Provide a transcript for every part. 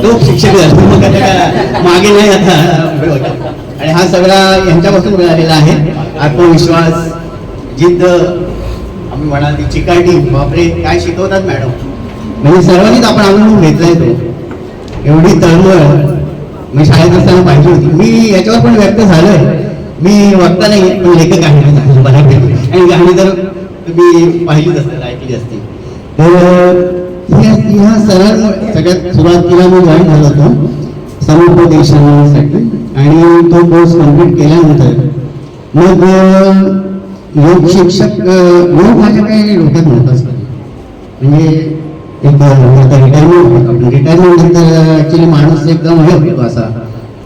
तो शिक्षक झाला मग आता मागे नाही आता. आणि हा सगळा यांच्यापासून मिळालेला आहे. आत्मविश्वास, जिद्द, आम्ही म्हणाल ती चिकाटी. बापरे काय शिकवतात मॅडम, म्हणजे सर्वांनीच आपण अनुभव घेतलाय तो. एवढी तळमळ मी शाळेत असताना पाहिजे होती. मी याच्यावर पण व्यक्त झालोय. मी वक्ता नाही पण लेखक आहे बऱ्यापैकी, आणि गाणी तर तुम्ही पाहिलीच असतील, ऐकली असतील. तर ह्या सरांमुळे सगळ्यात सुरुवातीला मी जॉईन झालो होतो समुपदेशनासाठी, आणि तो कोर्स कम्प्लीट केल्यानंतर मग योग शिक्षक, योग माझ्या काही डोक्यात नव्हताच. म्हणजे एक आता रिटायरमेंट नंतर ऍक्च्युली माणूस एकदम हे होतो असा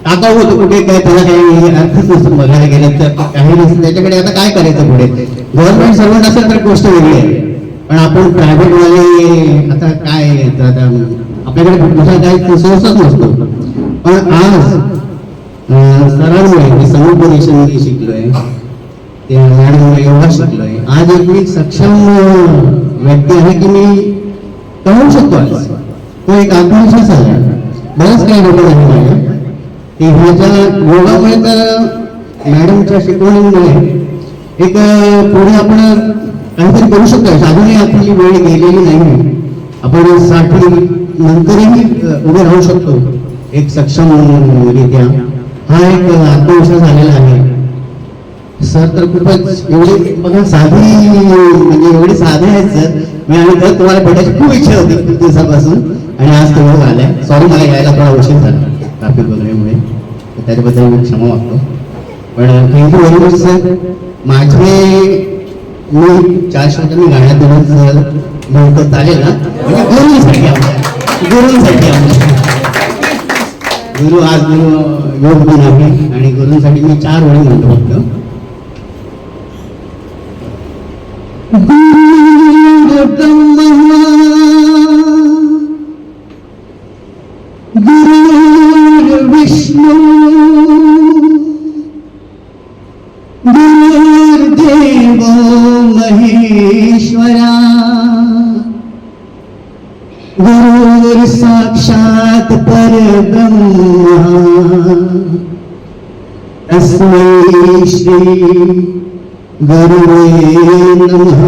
टाकाऊ होतो कुठे, काय त्याला काही अर्थच नसतो. बघायला गेलं तर काही नसतं त्याच्याकडे. आता काय करायचं पुढे, गव्हर्नमेंट सर्वंट असेल तर गोष्ट वेगळी आहे, पण आपण प्रायव्हेट वाले आता काय, आता आपल्याकडे दुसरा काही सोर्सच नसतो. पण आज सरांमुळे समुपदेशन शिकलोय, त्या मॅडममुळे योगा शिकलोय. आज एक मी सक्षम व्यक्ती आहे की मी कमवू शकतो. आज तो एक आत्मविश्वास आहे. बरंच काही लोक आहे माझ्या की ह्याच्या योगामुळे तर मॅडमच्या शिकवणीमुळे एक पुढे आपण काहीतरी करू शकतो. अजूनही आपली वेळ गेलेली नाही. आपण 60 नंतरही उभे राहू शकतो एक सक्षमरित्या. हा एक आत्मविश्वास आलेला आहे. सर तर खूपच एवढी बघा साधी, म्हणजे एवढे साधे आहेत सर. मी आणि तर तुम्हाला भेटायची खूप इच्छा होती खूप दिवसापासून, आणि आज तुम्ही आलाय. सॉरी मला यायला थोडा उशीर झाला ट्रॅफिक वगैरेमुळे, त्याच्याबद्दल मी क्षमा मागतो. पण थँक्यू व्हेरी मच सर. मी 4 शब्द मी गाण्यात देऊन म्हणतो चालेल ना? म्हणजे गुरुंसाठी आमच्या गुरु, आज गुरु योग गुण आहे, आणि गुरुंसाठी मी 4 ओळी म्हणतो फक्त. गुरु ब्रह्मा गुरु विष्णू गुरुर्देव महेश्वरा गुरुर् साक्षात परब्रह्मा तस्मै श्री गुरुवे नमः.